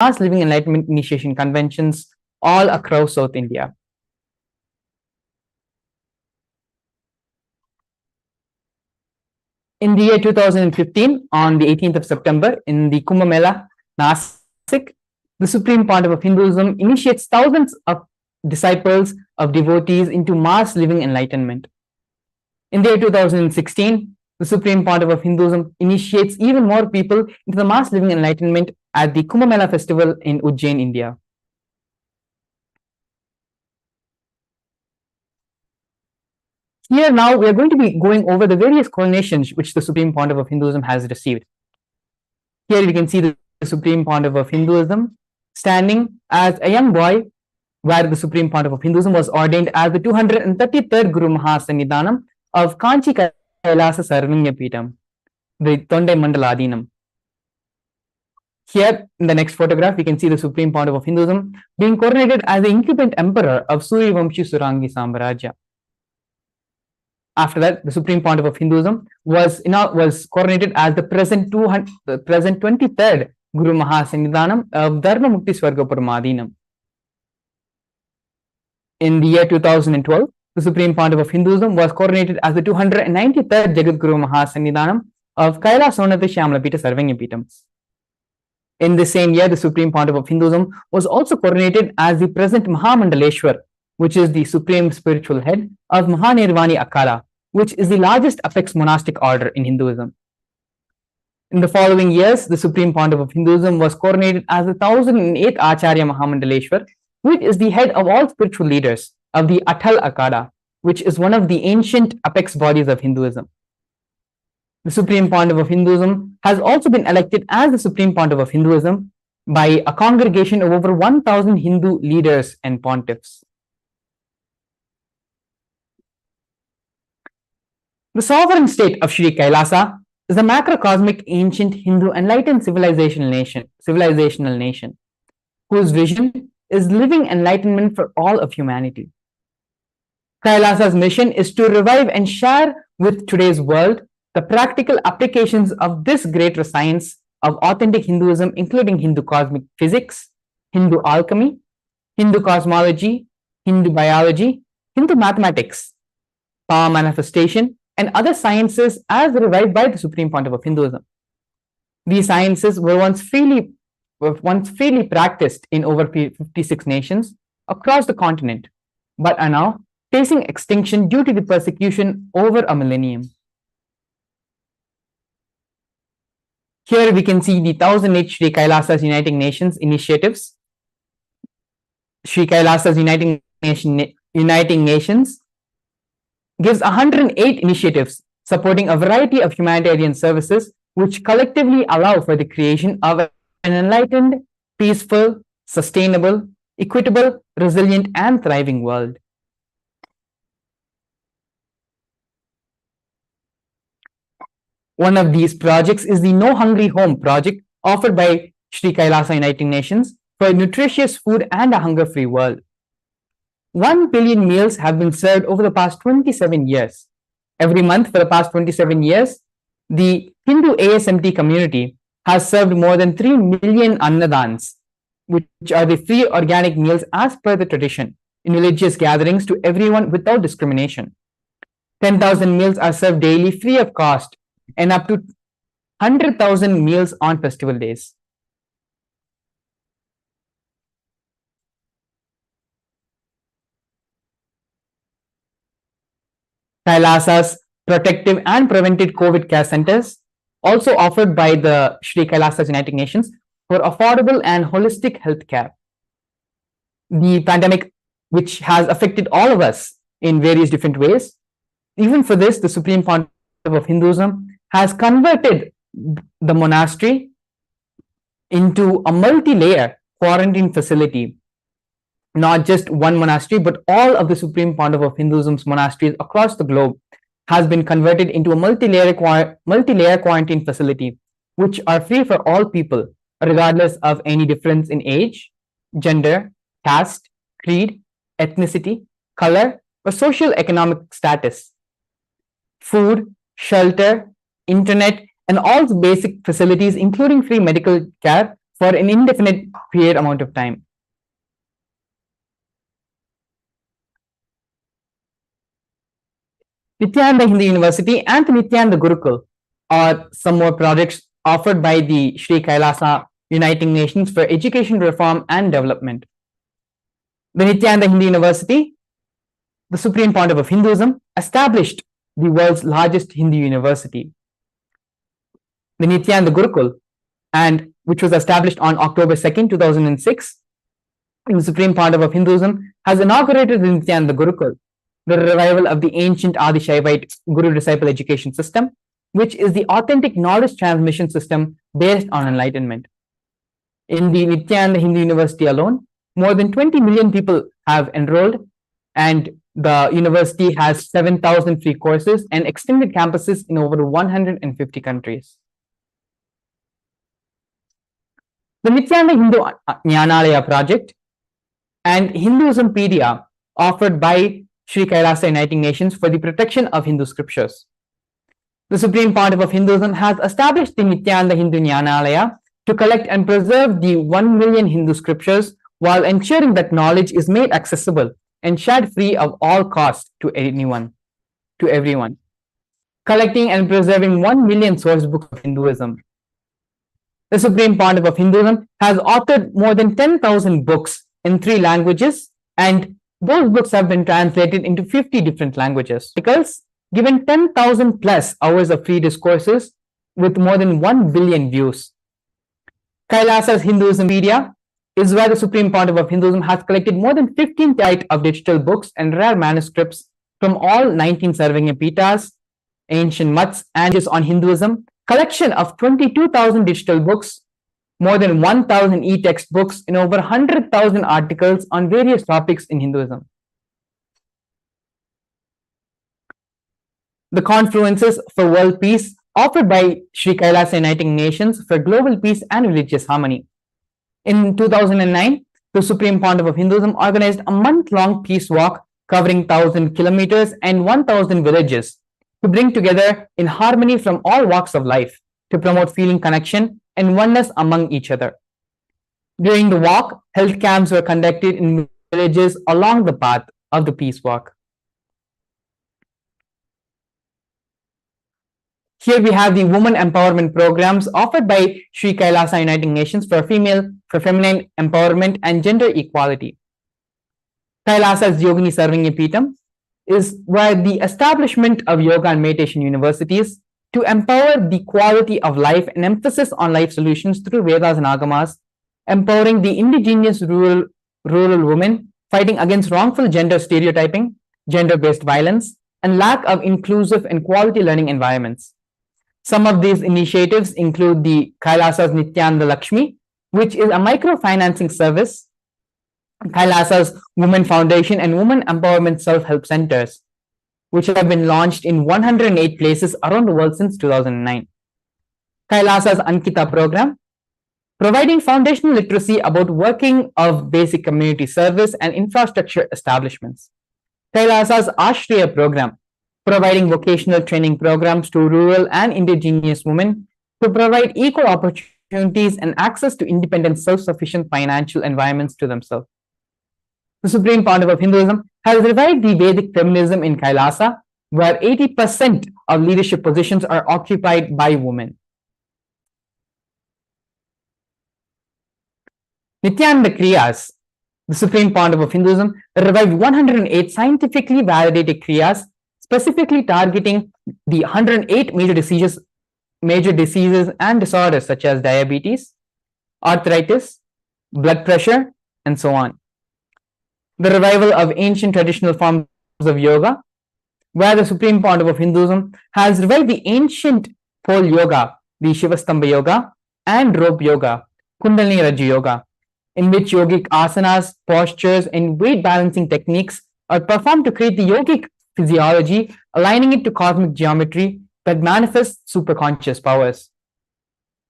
mass living enlightenment initiation conventions all across South India. In the year 2015, on the 18th of September, in the Kumbh Mela, Nasik, the Supreme Pontiff of Hinduism initiates thousands of disciples of devotees into mass living enlightenment. In the year 2016, the Supreme Pontiff of Hinduism initiates even more people into the mass living enlightenment at the Kumbh Mela festival in Ujjain, India. Here now we are going to be going over the various coronations which the Supreme Pontiff of Hinduism has received. Here we can see the Supreme Pontiff of Hinduism standing as a young boy, where the Supreme Pontiff of Hinduism was ordained as the 233rd Guru Mahasannidhanam of Kanchi Kailasa Sarvanya Peetham, the Tondai Mandala Adinam. Here in the next photograph, we can see the Supreme Pontiff of Hinduism being coronated as the incumbent emperor of Suryavamshi Surangi Samrajya. After that, the Supreme Pontiff of Hinduism was coronated as the present 23rd Guru Mahasannidhanam of Dharma Mukti Swargapuram. In the year 2012, the Supreme Pontiff of Hinduism was coronated as the 293rd Jagat Guru Mahasannidhanam of Kailasonatha Shyamlapita Sarvanya. In the same year, the Supreme Pontiff of Hinduism was also coronated as the present Mahamandaleshwar, which is the supreme spiritual head of Mahanirvani Akala, which is the largest apex monastic order in Hinduism. In the following years, the Supreme Pontiff of Hinduism was coronated as the 1008th Acharya Mahamandaleshwar, which is the head of all spiritual leaders of the Atal Akada, which is one of the ancient apex bodies of Hinduism. The Supreme Pontiff of Hinduism has also been elected as the Supreme Pontiff of Hinduism by a congregation of over 1,000 Hindu leaders and pontiffs. The sovereign state of Sri Kailasa is a macrocosmic ancient Hindu enlightened civilizational nation, whose vision is living enlightenment for all of humanity. Kailasa's mission is to revive and share with today's world the practical applications of this greater science of authentic Hinduism, including Hindu cosmic physics, Hindu alchemy, Hindu cosmology, Hindu biology, Hindu mathematics, power manifestation, and other sciences as revived by the Supreme Pontiff of Hinduism. These sciences were once freely practiced in over 56 nations across the continent, but are now facing extinction due to the persecution over a millennium. Here we can see the 1008 Sri Kailasa's Uniting Nations initiatives. Sri Kailasa's Uniting Nations gives 108 initiatives supporting a variety of humanitarian services which collectively allow for the creation of an enlightened, peaceful, sustainable, equitable, resilient, and thriving world. One of these projects is the No Hungry Home project offered by Sri Kailasa Uniting Nations for nutritious food and a hunger-free world. 1 billion meals have been served over the past 27 years. Every month for the past 27 years, the Hindu ASMT community has served more than 3 million annadans, which are the free organic meals as per the tradition, in religious gatherings to everyone without discrimination. 10,000 meals are served daily free of cost, and up to 100,000 meals on festival days. Kailasa's protective and preventive COVID care centers, also offered by the Sri Kailasa's Uniting Nations for affordable and holistic health care. The pandemic, which has affected all of us in various different ways, even for this, the Supreme Pontiff of Hinduism has converted the monastery into a multi-layer quarantine facility. Not just one monastery, but all of the Supreme Pontiff of Hinduism's monasteries across the globe has been converted into a multi-layer quarantine facility, which are free for all people, regardless of any difference in age, gender, caste, creed, ethnicity, color, or social economic status. Food, shelter, internet, and all the basic facilities, including free medical care for an indefinite period amount of time. Nithyananda Hindu University and the Nithyananda Gurukul are some more projects offered by the Sri Kailasa Uniting Nations for Education Reform and Development. The Nithyananda Hindu University, the Supreme Pontiff of Hinduism, established the world's largest Hindu university. The Nithyananda Gurukul, and which was established on October 2nd, 2006, the Supreme Pontiff of Hinduism has inaugurated the Nithyananda Gurukul, the revival of the ancient Adi Shaivite Guru-disciple education system, which is the authentic knowledge transmission system based on enlightenment. In the Nithyananda Hindu University alone, more than 20 million people have enrolled, and the university has 7,000 free courses and extended campuses in over 150 countries. The Nithyananda Hindu Jnanalaya project and Hinduismpedia offered by Sri Kailasa Uniting Nations for the protection of Hindu scriptures. The Supreme Pontiff of Hinduism has established the Nithyananda Hindu Jnanalaya to collect and preserve the 1 million Hindu scriptures while ensuring that knowledge is made accessible and shared free of all cost to everyone. Collecting and preserving 1 million source books of Hinduism. The Supreme Pontiff of Hinduism has authored more than 10,000 books in 3 languages, and those books have been translated into 50 different languages. Articles given 10,000 plus hours of free discourses with more than 1 billion views. Kailasa's Hinduismpedia is where the Supreme Pontiff of Hinduism has collected more than 15 types of digital books and rare manuscripts from all 19 Sarvanya Pitas, ancient mats, and just on Hinduism, collection of 22,000 digital books, more than 1,000 e-text books, and over 100,000 articles on various topics in Hinduism. The Confluences for World Peace offered by Sri Kailasa Uniting Nations for global peace and religious harmony. In 2009, the Supreme Pontiff of Hinduism organized a month-long peace walk covering 1,000 kilometers and 1,000 villages to bring together in harmony from all walks of life to promote feeling connection and oneness among each other. During the walk, health camps were conducted in villages along the path of the peace walk. Here we have the women empowerment programs offered by Sri Kailasa Uniting Nations for feminine empowerment and gender equality. Kailasa's Yogini Sarvanya Peetham is where the establishment of yoga and meditation universities to empower the quality of life and emphasis on life solutions through Vedas and Agamas, empowering the indigenous rural women, fighting against wrongful gender stereotyping, gender-based violence, and lack of inclusive and quality learning environments. Some of these initiatives include the Kailasa's Nithyananda Lakshmi, which is a microfinancing service, Kailasa's Women Foundation and Women Empowerment Self-Help Centers, which have been launched in 108 places around the world since 2009. Kailasa's Ankita program, providing foundational literacy about working of basic community service and infrastructure establishments. Kailasa's Ashriya program, providing vocational training programs to rural and indigenous women to provide equal opportunities and access to independent, self-sufficient financial environments to themselves. The Supreme Pontiff of Hinduism has revived the Vedic feminism in Kailasa, where 80% of leadership positions are occupied by women. Nithyananda Kriyas, the Supreme Pontiff of Hinduism, revived 108 scientifically validated Kriyas, specifically targeting the 108 major diseases and disorders such as diabetes, arthritis, blood pressure, and so on. The revival of ancient traditional forms of yoga, where the Supreme Pontiff of Hinduism has revived the ancient pole yoga, the Shivastambha yoga, and rope yoga, Kundalini Rajya yoga, in which yogic asanas, postures, and weight balancing techniques are performed to create the yogic physiology, aligning it to cosmic geometry that manifests superconscious powers.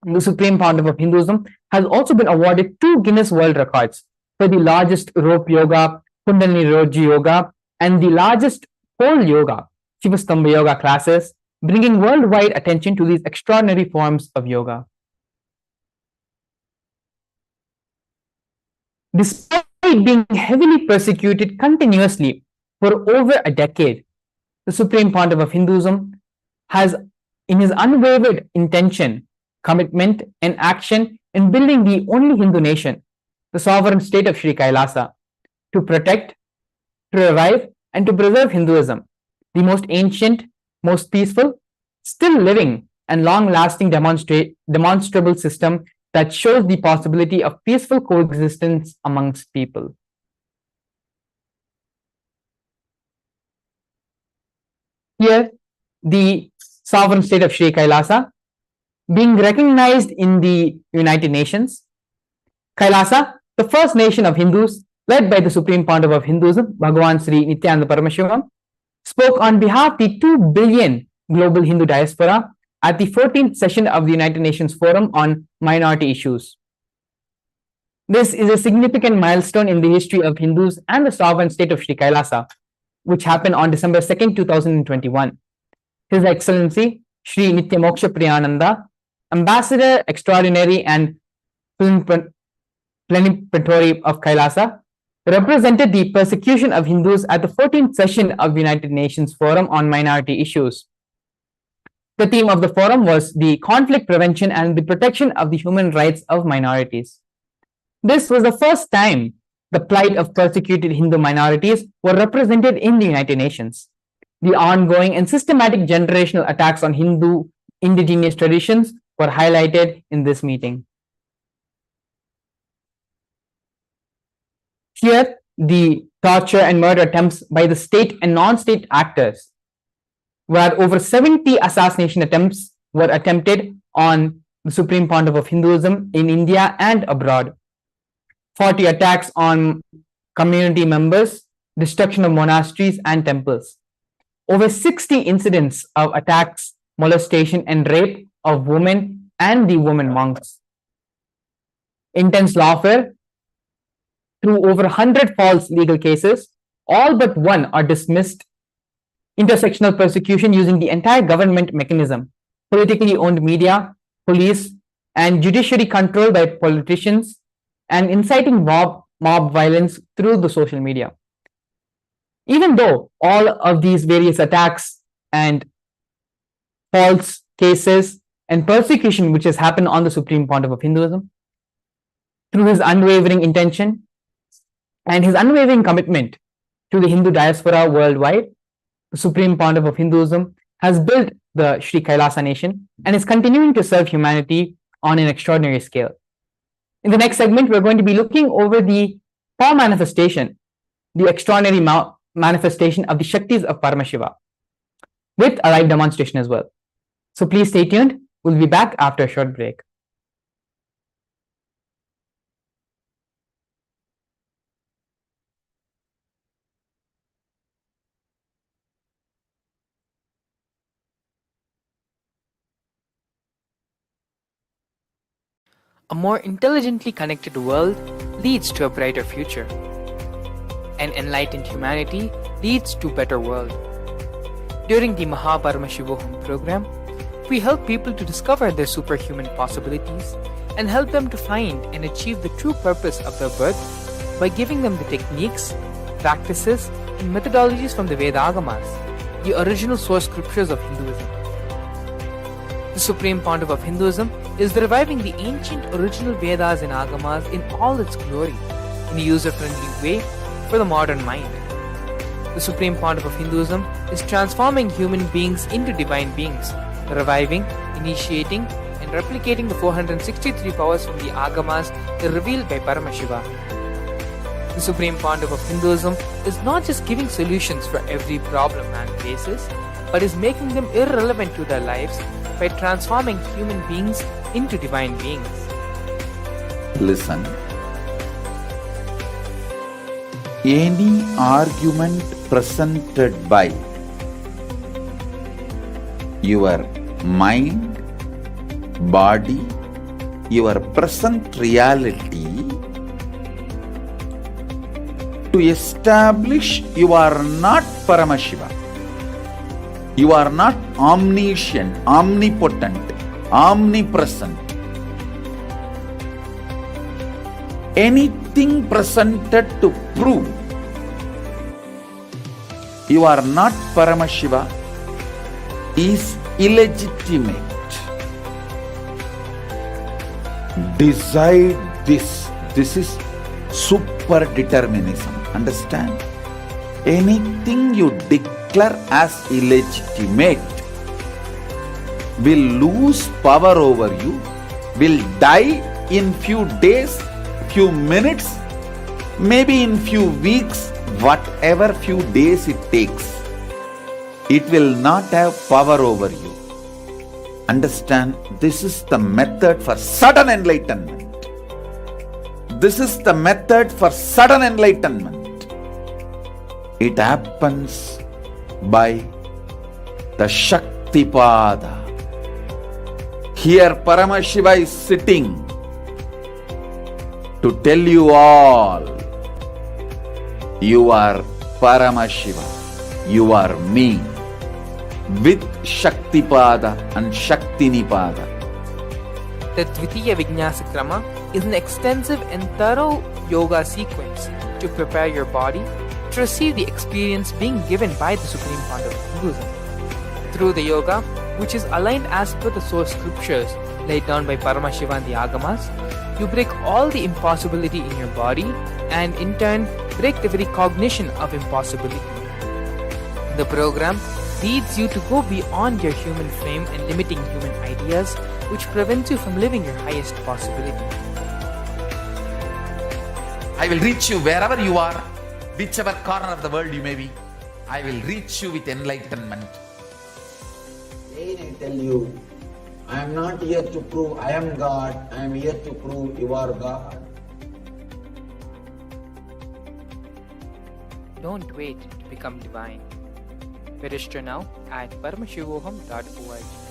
The Supreme Pontiff of Hinduism has also been awarded 2 Guinness World Records for the largest rope yoga, Kundalini Rajya yoga, and the largest pole yoga, Shivastambha yoga classes, bringing worldwide attention to these extraordinary forms of yoga. Despite being heavily persecuted continuously for over a decade, the Supreme Pontiff of Hinduism has, in his unwavered intention, commitment, and action in building the only Hindu nation, the sovereign state of Sri Kailasa, to protect, to revive, and to preserve Hinduism, the most ancient, most peaceful, still living, and long-lasting demonstrable system that shows the possibility of peaceful coexistence amongst people. Here, the sovereign state of Sri Kailasa being recognized in the United Nations. Kailasa, the first nation of Hindus led by the Supreme Pontiff of Hinduism, Bhagavan Sri Nithyananda Paramashivam, spoke on behalf of the 2 billion global Hindu diaspora at the 14th session of the United Nations Forum on Minority Issues. This is a significant milestone in the history of Hindus and the sovereign state of Sri Kailasa, which happened on December 2nd, 2021. His Excellency Sri Nityamoksha Priyananda, Ambassador Extraordinary and Plenipotentiary of Kailasa, represented the persecution of Hindus at the 14th session of the United Nations Forum on Minority Issues. The theme of the forum was the conflict prevention and the protection of the human rights of minorities. This was the first time the plight of persecuted Hindu minorities were represented in the United Nations. The ongoing and systematic generational attacks on Hindu indigenous traditions were highlighted in this meeting. Here, the torture and murder attempts by the state and non-state actors, where over 70 assassination attempts were attempted on the Supreme Pontiff of Hinduism in India and abroad. 40 attacks on community members, destruction of monasteries and temples. Over 60 incidents of attacks, molestation and rape of women and the women monks. Intense lawfare through over 100 false legal cases, all but one are dismissed. Intersectional persecution using the entire government mechanism, politically owned media, police, and judiciary control by politicians, and inciting mob violence through the social media. Even though all of these various attacks and false cases and persecution which has happened on the Supreme Pontiff of Hinduism, through his unwavering intention and his unwavering commitment to the Hindu diaspora worldwide, the Supreme Pontiff of Hinduism has built the Sri Kailasa nation and is continuing to serve humanity on an extraordinary scale. In the next segment, we're going to be looking over the power manifestation, the extraordinary manifestation of the Shaktis of Paramashiva, with a live demonstration as well. So please stay tuned. We'll be back after a short break. A more intelligently connected world leads to a brighter future. An enlightened humanity leads to a better world. During the Paramashivam program, we help people to discover their superhuman possibilities and help them to find and achieve the true purpose of their birth by giving them the techniques, practices, and methodologies from the Vedagamas, the original source scriptures of Hinduism. The Supreme Pontiff of Hinduism is reviving the ancient original Vedas and Agamas in all its glory, in a user-friendly way for the modern mind. The Supreme Pontiff of Hinduism is transforming human beings into divine beings, reviving, initiating, and replicating the 463 powers from the Agamas revealed by Paramashiva. The Supreme Pontiff of Hinduism is not just giving solutions for every problem man faces, but is making them irrelevant to their lives by transforming human beings into divine beings. Listen. Any argument presented by your mind, body, your present reality to establish you are not Paramashiva. You are not omniscient, omnipotent, omnipresent. Any anything presented to prove you are not Paramashiva is illegitimate. Decide this. This is super determinism. Understand? Anything you declare as illegitimate will lose power over you, will die in few days, few minutes, maybe in few weeks, whatever few days it takes. It will not have power over you. Understand, this is the method for sudden enlightenment. This is the method for sudden enlightenment. It happens by the Shaktipada. Here Paramashiva is sitting to tell you all, you are Paramashiva, you are me, with Shaktipada and Shaktinipada. The Dvitiya Vijnasa Krama is an extensive and thorough yoga sequence to prepare your body to receive the experience being given by the Supreme Founder of Hinduism. Through the yoga, which is aligned as per the source scriptures laid down by Paramashiva and the Agamas, you break all the impossibility in your body and in turn break the very cognition of impossibility. The program leads you to go beyond your human frame and limiting human ideas, which prevents you from living your highest possibility. I will reach you wherever you are, whichever corner of the world you may be. I will reach you with enlightenment. Again I tell you, I am not here to prove I am God, I am here to prove you are God. Don't wait to become divine. Register now at paramashivoham.org.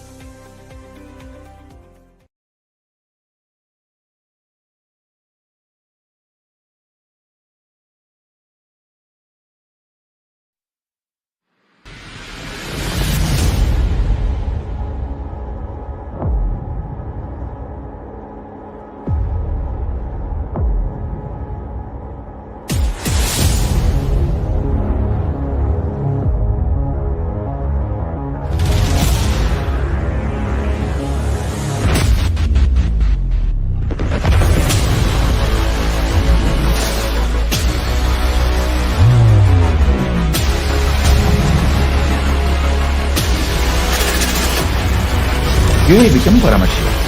You will become Paramashiva.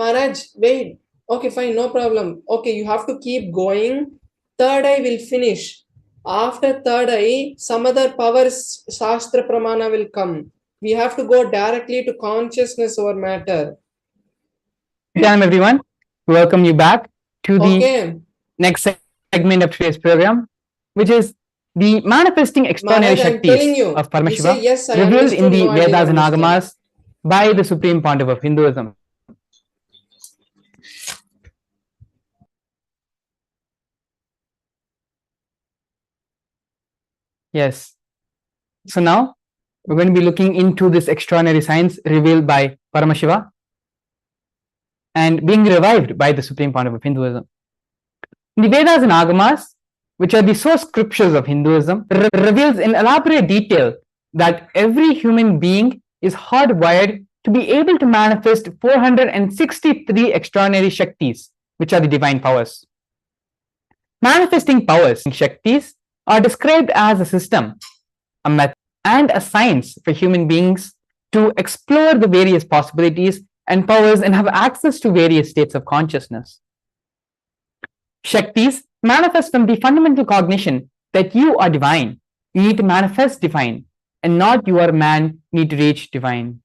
Maharaj, wait. Okay, fine, no problem. Okay, you have to keep going. Third eye will finish. After third eye, some other powers, Shastra Pramana will come. We have to go directly to consciousness over matter. Hello everyone, welcome you back to the Okay. next segment of today's program, which is the manifesting extraordinary Maharaj, I'm telling Shaktis you. of You say Paramashiva yes, I revealed in understood. the No, I didn't Vedas and understand. Agamas by the Supreme Pontiff of Hinduism. Yes. So now we're going to be looking into this extraordinary science revealed by Paramashiva and being revived by the Supreme Pontiff of Hinduism. The Vedas and Agamas, which are the source scriptures of Hinduism, reveals in elaborate detail that every human being is hardwired to be able to manifest 463 extraordinary Shaktis, which are the divine powers. Manifesting powers, Shaktis, are described as a system, a method, and a science for human beings to explore the various possibilities and powers and have access to various states of consciousness. Shaktis manifest from the fundamental cognition that you are divine. You need to manifest divine, and not you are man, need to reach divine.